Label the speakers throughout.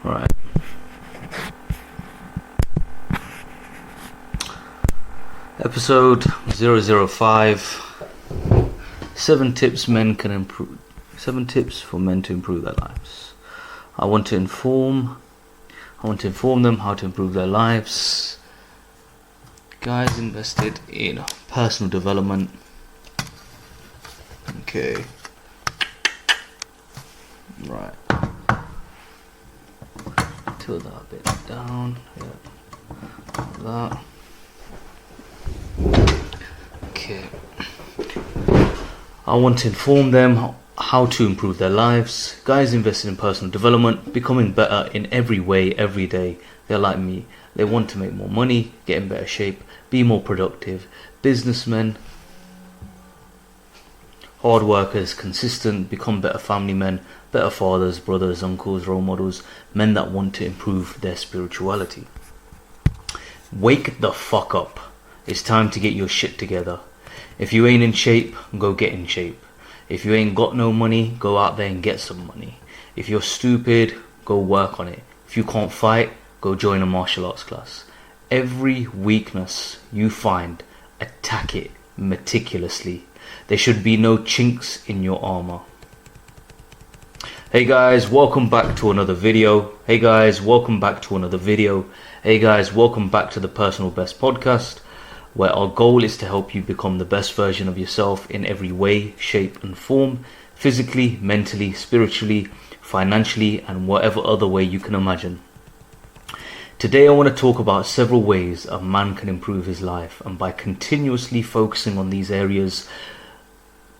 Speaker 1: Right. Episode 005. 7 tips for men to improve their lives. I want to inform them how to improve their lives. Guys invested in personal development. Okay. Right. Tilt that a bit down. Yeah. Like that. Okay. I want to inform them how to improve their lives. Guys invested in personal development, becoming better in every way, every day. They're like me. They want to make more money, get in better shape, be more productive. Businessmen, hard workers, consistent, become better family men, better fathers, brothers, uncles, role models, men that want to improve their spirituality. Wake the fuck up. It's time to get your shit together. If you ain't in shape, go get in shape. If you ain't got no money, go out there and get some money. If you're stupid, go work on it. If you can't fight, go join a martial arts class. Every weakness you find, attack it meticulously. There should be no chinks in your armor. Hey guys, welcome back to another video. Hey guys, welcome back to the Personal Best Podcast, where our goal is to help you become the best version of yourself in every way, shape and form, physically, mentally, spiritually, financially, and whatever other way you can imagine. Today I want to talk about several ways a man can improve his life, and by continuously focusing on these areas,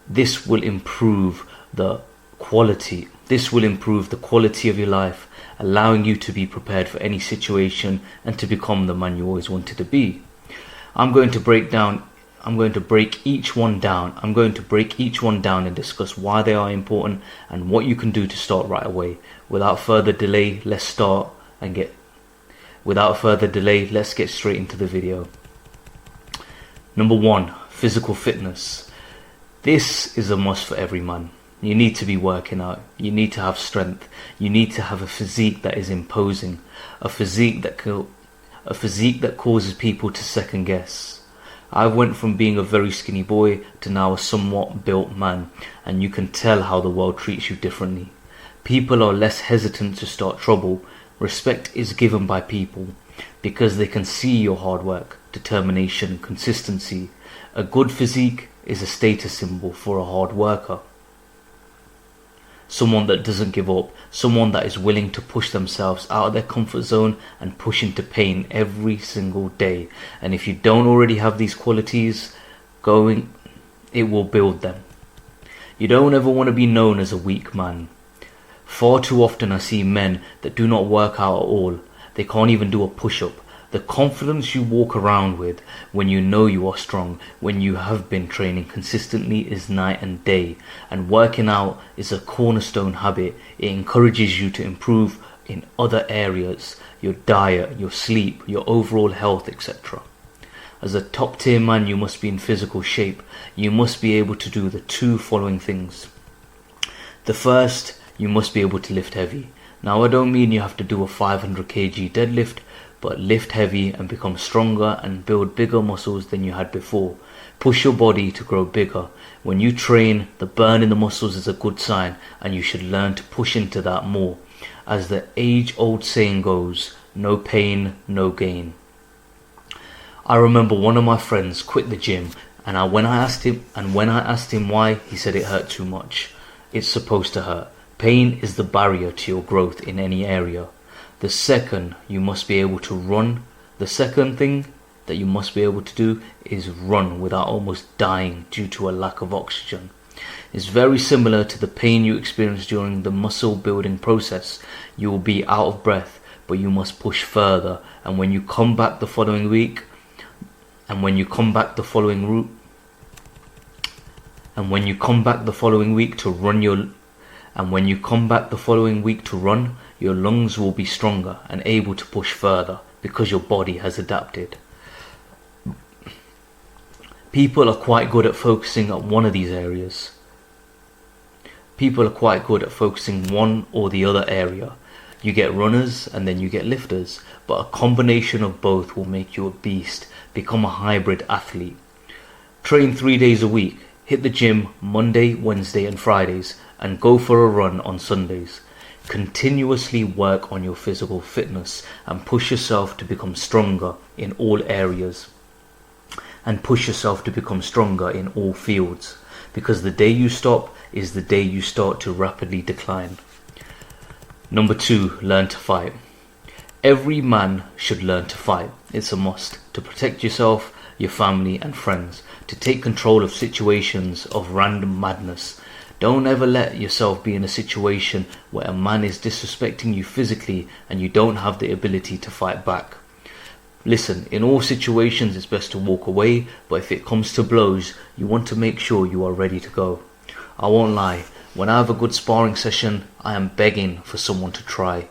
Speaker 1: this will improve the quality of your life, allowing you to be prepared for any situation and to become the man you always wanted to be. I'm going to break each one down and discuss why they are important and what you can do to start right away. Without further delay, let's get straight into the video. Number 1, physical fitness. This is a must for every man. You need to be working out. You need to have strength. You need to have a physique that is imposing, a physique that causes people to second guess. I went from being a very skinny boy to now a somewhat built man, and you can tell how the world treats you differently. People are less hesitant to start trouble. Respect is given by people because they can see your hard work, determination, consistency. A good physique is a status symbol for a hard worker. Someone that doesn't give up, someone that is willing to push themselves out of their comfort zone and push into pain every single day. And if you don't already have these qualities going, it will build them. You don't ever want to be known as a weak man. Far too often I see men that do not work out at all. They can't even do a push-up. The confidence you walk around with when you know you are strong, when you have been training consistently, is night and day. And working out is a cornerstone habit. It encourages you to improve in other areas, your diet, your sleep, your overall health, etc. As a top tier man, you must be in physical shape. You must be able to do the 2 following things. The first, you must be able to lift heavy. Now I don't mean you have to do a 500 kg deadlift, but lift heavy and become stronger and build bigger muscles than you had before. Push your body to grow bigger. When you train, the burn in the muscles is a good sign, and you should learn to push into that more. As the age-old saying goes, no pain, no gain. I remember one of my friends quit the gym, and when I asked him why, he said it hurt too much. It's supposed to hurt. Pain is the barrier to your growth in any area. The second thing you must be able to do is run without almost dying due to a lack of oxygen. It's very similar to the pain you experience during the muscle building process. You will be out of breath, but you must push further. And when you come back the following week to run, your lungs will be stronger and able to push further because your body has adapted. People are quite good at focusing on one of these areas. People are quite good at focusing one or the other area. You get runners and then you get lifters, but a combination of both will make you a beast. Become a hybrid athlete. Train 3 days a week. Hit the gym Monday, Wednesday and Fridays, and go for a run on Sundays. Continuously work on your physical fitness and push yourself to become stronger in all areas. And push yourself to become stronger in all fields. Because the day you stop is the day you start to rapidly decline. Number 2, learn to fight. Every man should learn to fight. It's a must. To protect yourself, your family and friends. To take control of situations of random madness. Don't ever let yourself be in a situation where a man is disrespecting you physically and you don't have the ability to fight back. Listen, in all situations it's best to walk away, but if it comes to blows, you want to make sure you are ready to go. I won't lie, when I have a good sparring session, I am begging for someone to try.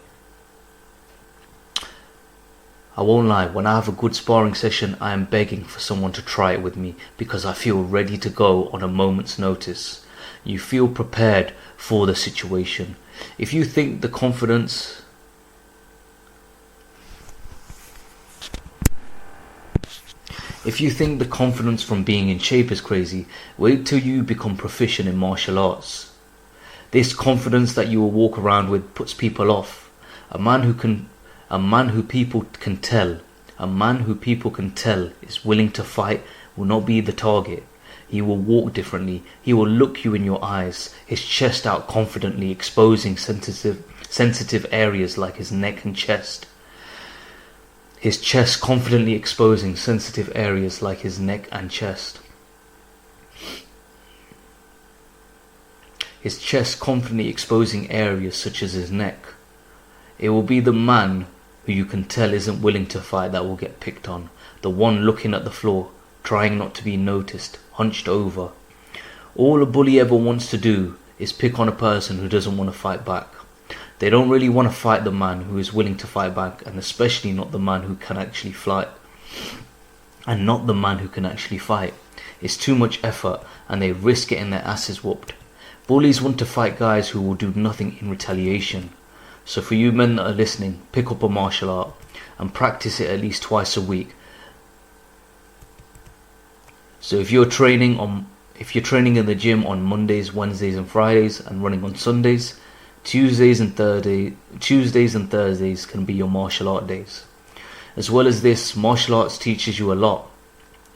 Speaker 1: When I have a good sparring session, I am begging for someone to try it with me because I feel ready to go on a moment's notice. You feel prepared for the situation. If you think the confidence from being in shape is crazy, wait till you become proficient in martial arts. This confidence that you will walk around with puts people off. A man who people can tell is willing to fight will not be the target. He will walk differently. He will look you in your eyes, his chest out confidently, exposing sensitive areas like his neck and chest. His chest confidently exposing sensitive areas like his neck and chest. His chest confidently exposing areas such as his neck. It will be the man who you can tell isn't willing to fight that will get picked on. The one looking at the floor, trying not to be noticed, hunched over. All a bully ever wants to do is pick on a person who doesn't want to fight back. They don't really want to fight the man who is willing to fight back, and especially not the man who can actually fight. It's too much effort and they risk getting their asses whooped. Bullies want to fight guys who will do nothing in retaliation. So for you men that are listening, pick up a martial art and practice it at least twice a week. So if you're training in the gym on Mondays, Wednesdays and Fridays and running on Sundays, Tuesdays and Thursdays can be your martial art days. As well as this, martial arts teaches you a lot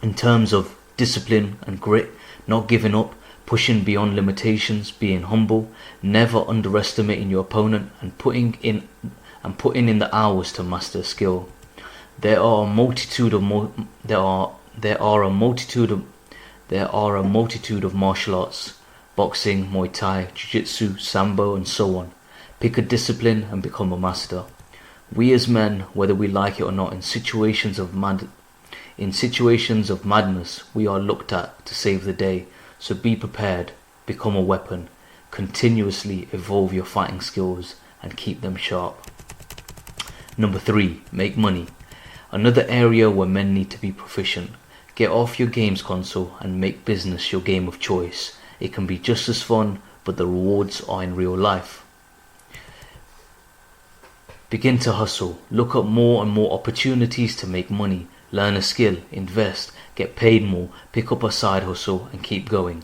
Speaker 1: in terms of discipline and grit, not giving up, pushing beyond limitations, being humble, never underestimating your opponent, and putting in the hours to master a skill. There are a multitude of martial arts: boxing, Muay Thai, Jiu-Jitsu, Sambo and so on. Pick a discipline and become a master. We as men, whether we like it or not, in situations of madness, we are looked at to save the day. So be prepared, become a weapon, continuously evolve your fighting skills and keep them sharp. Number 3, make money. Another area where men need to be proficient. Get off your games console and make business your game of choice. It can be just as fun, but the rewards are in real life. Begin to hustle. Look at more and more opportunities to make money. Learn a skill, invest, get paid more, pick up a side hustle and keep going.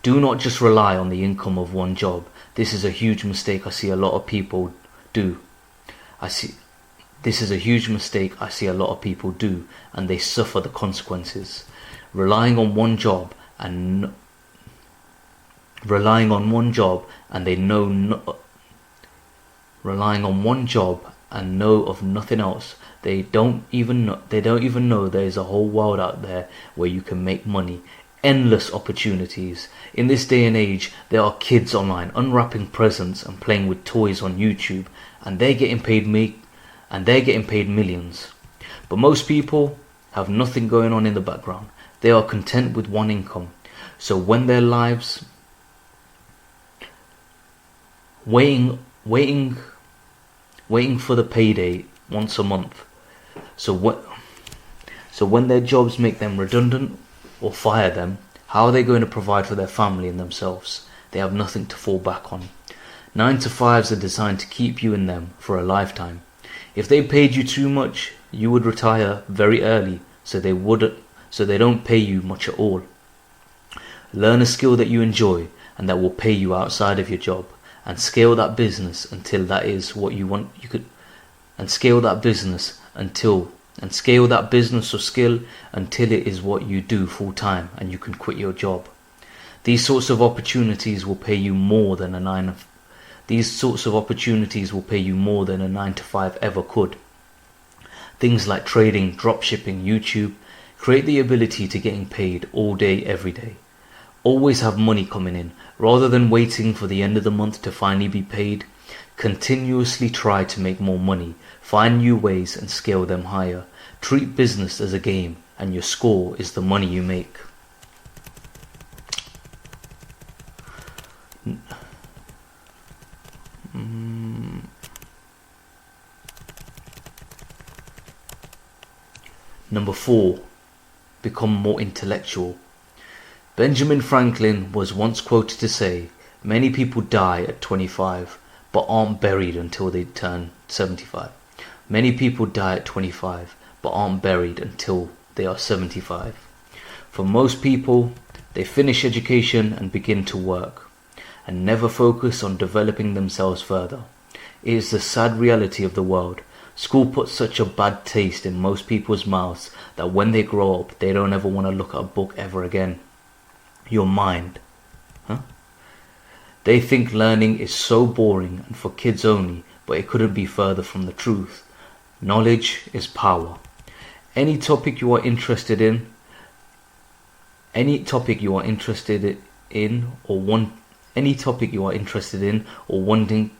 Speaker 1: Do not just rely on the income of one job. This is a huge mistake I see a lot of people do. and they suffer the consequences. Relying on one job and know of nothing else. They don't even know there is a whole world out there where you can make money. Endless opportunities. In this day and age, there are kids online unwrapping presents and playing with toys on YouTube, and they're getting paid millions. But most people have nothing going on in the background. They are content with one income. So when their lives waiting for the payday once a month. So when their jobs make them redundant or fire them, how are they going to provide for their family and themselves? they have nothing to fall back on. 9 to 5s are designed to keep you in them for a lifetime. If they paid you too much, you would retire very early, so they don't pay you much at all. Learn a skill that you enjoy and that will pay you outside of your job, and scale that business until that is what you want. Scale that business or skill until it is what you do full time and you can quit your job. These sorts of opportunities will pay you more than a 9 to 5 ever could. Things like trading, dropshipping, YouTube create the ability to getting paid all day, every day. Always have money coming in. Rather than waiting for the end of the month to finally be paid, continuously try to make more money. Find new ways and scale them higher. Treat business as a game, and your score is the money you make. Number 4. Become more intellectual. Benjamin Franklin was once quoted to say, "Many people die at 25, but aren't buried until they turn 75. Many people die at 25, but aren't buried until they are 75. For most people, they finish education and begin to work, and never focus on developing themselves further. It is the sad reality of the world. School puts such a bad taste in most people's mouths that when they grow up, they don't ever want to look at a book ever again." Your mind. They think learning is so boring and for kids only, but it couldn't be further from the truth. Knowledge is power. Any topic you are interested in or wanting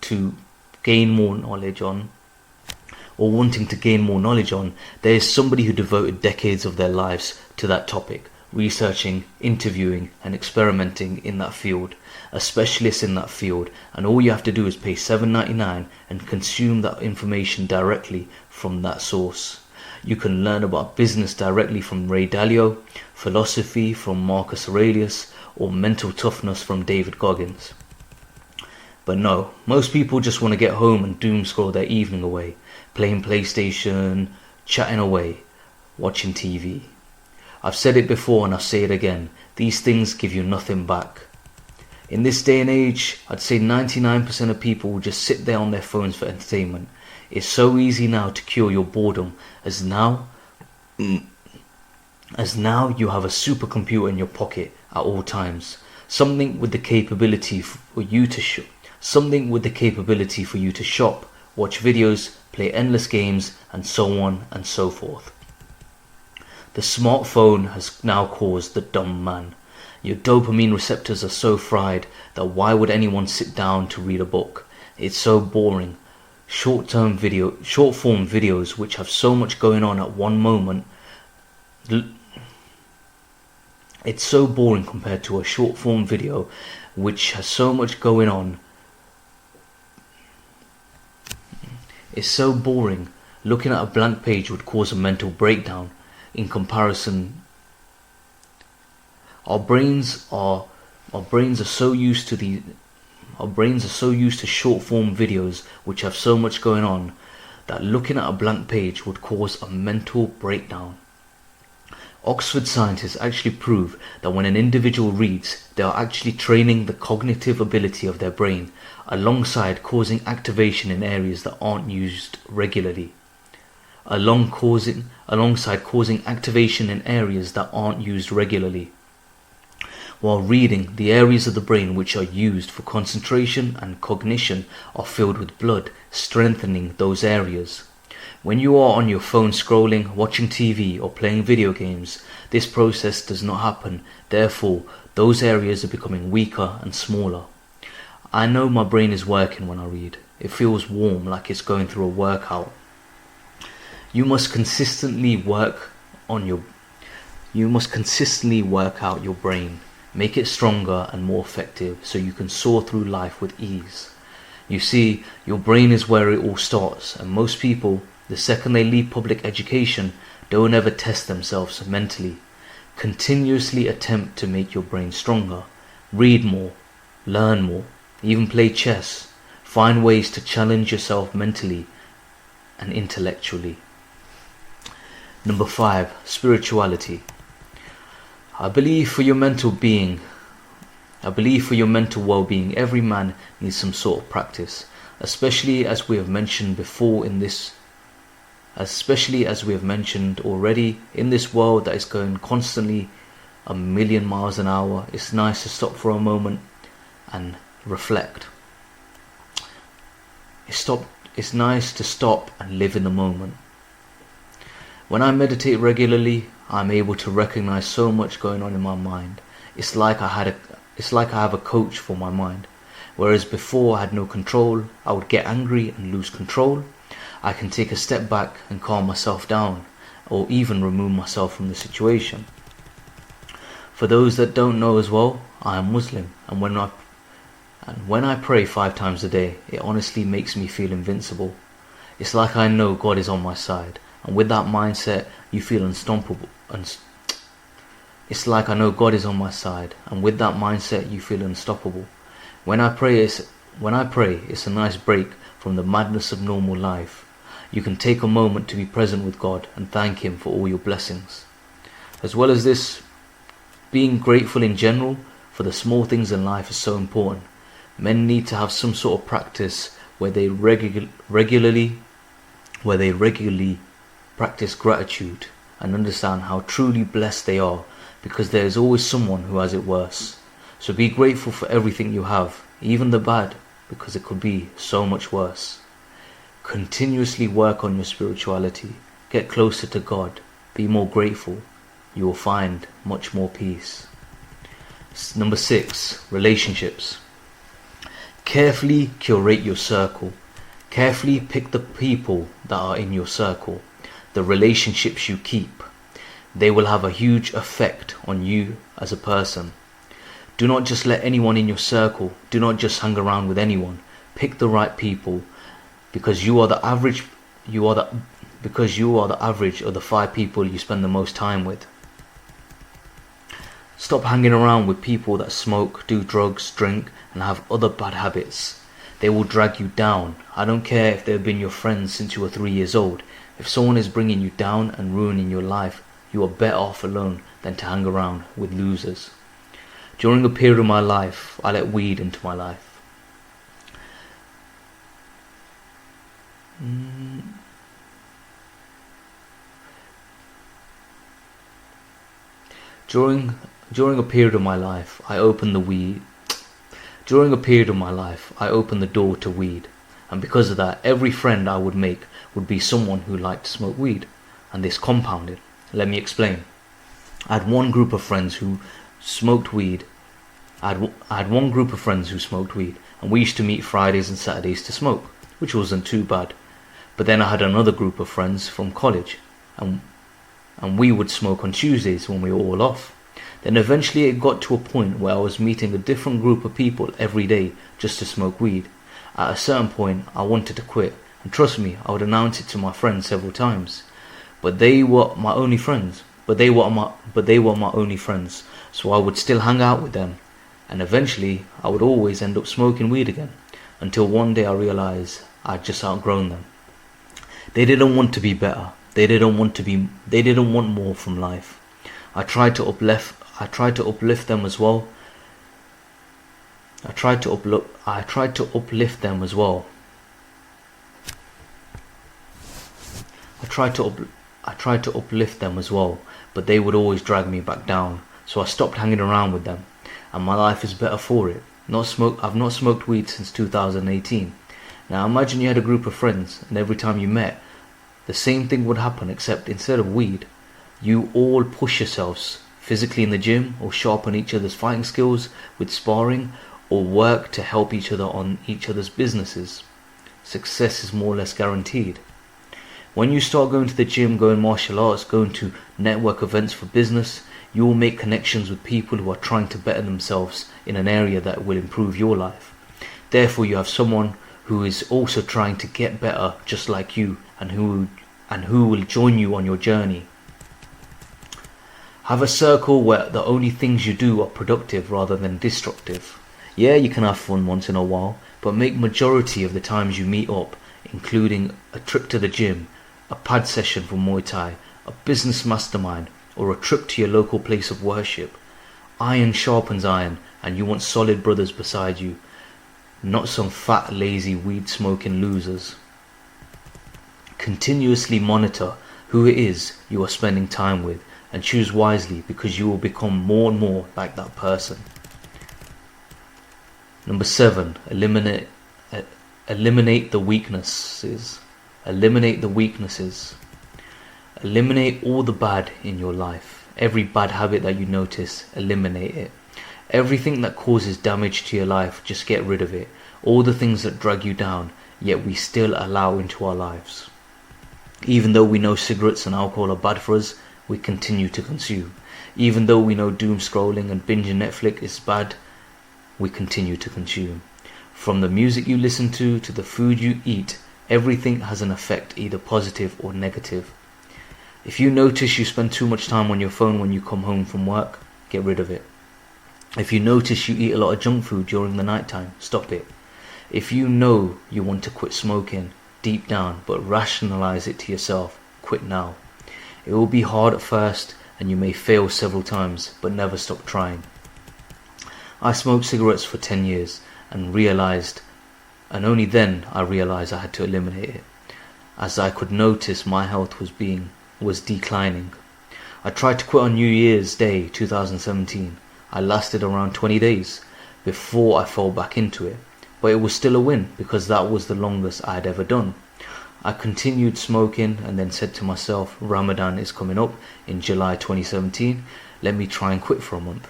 Speaker 1: to gain more knowledge on, there is somebody who devoted decades of their lives to that topic, researching, interviewing and experimenting in that field, a specialist in that field, and all you have to do is pay $7.99 and consume that information directly from that source. You can learn about business directly from Ray Dalio, philosophy from Marcus Aurelius, or mental toughness from David Goggins. But no, most people just want to get home and doom scroll their evening away, playing PlayStation, chatting away, watching TV. I've said it before and I'll say it again, these things give you nothing back. In this day and age, I'd say 99% of people will just sit there on their phones for entertainment. It's so easy now to cure your boredom, as now you have a supercomputer in your pocket at all times. Something with the capability for you to shop, watch videos, play endless games, and so on and so forth. The smartphone has now caused the dumb man. Your dopamine receptors are so fried that why would anyone sit down to read a book? It's so boring. Short form videos which have so much going on at one moment. It's so boring compared to a short form video which has so much going on. It's so boring. Looking at a blank page would cause a mental breakdown. In comparison, our brains are so used to short form videos which have so much going on that looking at a blank page would cause a mental breakdown. Oxford scientists actually prove that when an individual reads, they are actually training the cognitive ability of their brain, alongside causing activation in areas that aren't used regularly. Alongside causing activation in areas that aren't used regularly. While reading, the areas of the brain which are used for concentration and cognition are filled with blood, strengthening those areas. When you are on your phone scrolling, watching TV or playing video games, this process does not happen. Therefore, those areas are becoming weaker and smaller. I know my brain is working when I read. It feels warm, like it's going through a workout. You must consistently work out your brain. Make it stronger and more effective so you can soar through life with ease. You see, your brain is where it all starts, and most people, the second they leave public education, don't ever test themselves mentally. Continuously attempt to make your brain stronger. Read more, learn more, even play chess. Find ways to challenge yourself mentally and intellectually. Number 5, spirituality. I believe for your mental well-being, every man needs some sort of practice, especially as we have mentioned already, in this world that is going constantly a million miles an hour. It's nice to stop for a moment and reflect. It's nice to stop and live in the moment. When I meditate regularly, I'm able to recognize so much going on in my mind. It's like I have a coach for my mind. Whereas before I had no control, I would get angry and lose control. I can take a step back and calm myself down, or even remove myself from the situation. For those that don't know as well, I am Muslim, and when I pray 5 times a day, it honestly makes me feel invincible. It's like I know God is on my side, and with that mindset, you feel unstoppable. It's like I know God is on my side, and with that mindset, you feel unstoppable. When I pray, it's a nice break from the madness of normal life. You can take a moment to be present with God and thank Him for all your blessings. As well as this, being grateful in general for the small things in life is so important. Men need to have some sort of practice where they regularly practice gratitude and understand how truly blessed they are, because there is always someone who has it worse. So be grateful for everything you have, even the bad, because it could be so much worse. Continuously work on your spirituality. Get closer to God. Be more grateful. You will find much more peace. Number 6, relationships. Carefully curate your circle. Carefully pick the people that are in your circle. The relationships you keep. They will have a huge effect on you as a person. Do not just let anyone in your circle. Do not just hang around with anyone. Pick the right people, because you are the average of the 5 people you spend the most time with. Stop hanging around with people that smoke, do drugs, drink, and have other bad habits. They will drag you down. I don't care if they've been your friends since you were 3 years old. If someone is bringing you down and ruining your life, you are better off alone than to hang around with losers. During a period of my life, I let weed into my life. During a period of my life, I opened the door to weed, and because of that, every friend I would make would be someone who liked to smoke weed, and this compounded. Let me explain. I had one group of friends who smoked weed. I had one group of friends who smoked weed, and we used to meet Fridays and Saturdays to smoke, which wasn't too bad. But then I had another group of friends from college, and we would smoke on Tuesdays when we were all off. Then eventually it got to a point where I was meeting a different group of people every day just to smoke weed. At a certain point, I wanted to quit, and trust me, I would announce it to my friends several times. But they were my only friends. So I would still hang out with them, and eventually I would always end up smoking weed again, until one day I realized I'd just outgrown them. They didn't want to be better. They didn't want more from life. I tried to uplift them as well. I tried to uplift them as well. But they would always drag me back down. So I stopped hanging around with them, and my life is better for it. I've not smoked weed since 2018. Now imagine you had a group of friends, and every time you met, the same thing would happen, except instead of weed, you all push yourselves physically in the gym, or sharpen each other's fighting skills with sparring, or work to help each other on each other's businesses. Success is more or less guaranteed. When you start going to the gym, going martial arts, going to network events for business, you will make connections with people who are trying to better themselves in an area that will improve your life. Therefore, you have someone who is also trying to get better just like you, and who will join you on your journey. Have a circle where the only things you do are productive rather than destructive. Yeah, you can have fun once in a while, but make majority of the times you meet up, including a trip to the gym, a pad session for Muay Thai, a business mastermind, or a trip to your local place of worship. Iron sharpens iron, and you want solid brothers beside you, not some fat, lazy, weed-smoking losers. Continuously monitor who it is you are spending time with, and choose wisely, because you will become more and more like that person. Number 7, eliminate the weaknesses. Eliminate the weaknesses. Eliminate all the bad in your life. Every bad habit that you notice, eliminate it. Everything that causes damage to your life, just get rid of it. All the things that drag you down, yet we still allow into our lives. Even though we know cigarettes and alcohol are bad for us, we continue to consume. Even though we know doom scrolling and binging Netflix is bad, we continue to consume. From the music you listen to the food you eat, everything has an effect, either positive or negative. If you notice you spend too much time on your phone when you come home from work, get rid of it. If you notice you eat a lot of junk food during the night time, stop it. If you know you want to quit smoking deep down, but rationalize it to yourself, quit now. It will be hard at first and you may fail several times, but never stop trying. I smoked cigarettes for 10 years and only then I realized I had to eliminate it, as I could notice my health was declining. I tried to quit on New Year's Day 2017. I lasted around 20 days before I fell back into it, but it was still a win because that was the longest I had ever done. I continued smoking and then said to myself, Ramadan is coming up in July 2017, let me try and quit for a month.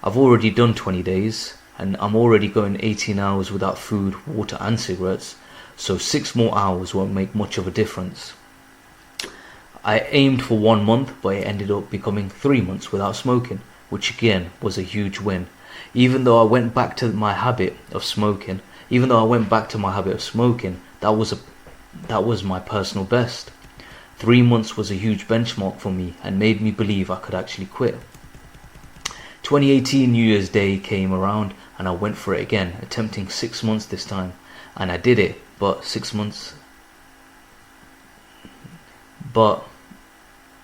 Speaker 1: I've already done 20 days and I'm already going 18 hours without food, water and cigarettes, so 6 more hours won't make much of a difference. I aimed for 1 month, but it ended up becoming 3 months without smoking, which again was a huge win. Even though I went back to my habit of smoking, that was my personal best. 3 months was a huge benchmark for me and made me believe I could actually quit. 2018 New Year's Day came around and I went for it again, attempting 6 months this time, and I did it, but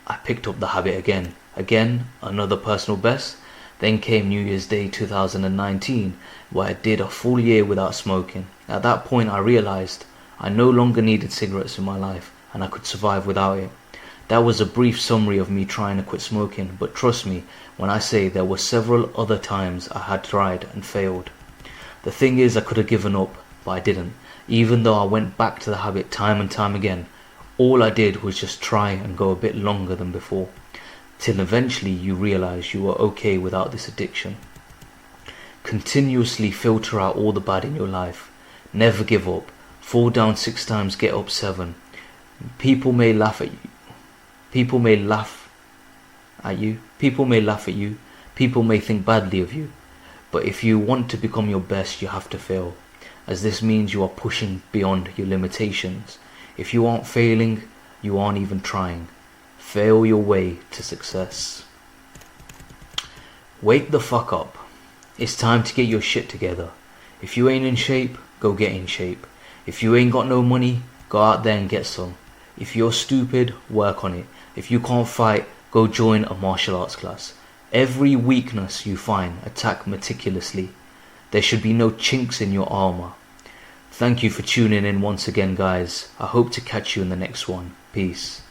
Speaker 1: I picked up the habit again. Again, another personal best. Then came New Year's Day 2019, where I did a full year without smoking. At that point I realized I no longer needed cigarettes in my life and I could survive without it. That was a brief summary of me trying to quit smoking, but trust me when I say there were several other times I had tried and failed. The thing is, I could have given up, but I didn't. Even though I went back to the habit time and time again, all I did was just try and go a bit longer than before, till eventually you realize you are okay without this addiction. Continuously filter out all the bad in your life. Never give up. Fall down 6 times, get up 7. People may laugh at you. People may laugh at you. People may think badly of you. But if you want to become your best, you have to fail, as this means you are pushing beyond your limitations. If you aren't failing, you aren't even trying. Fail your way to success. Wake the fuck up. It's time to get your shit together. If you ain't in shape, go get in shape. If you ain't got no money, go out there and get some. If you're stupid, work on it. If you can't fight, go join a martial arts class. Every weakness you find, attack meticulously. There should be no chinks in your armor. Thank you for tuning in once again, guys. I hope to catch you in the next one. Peace.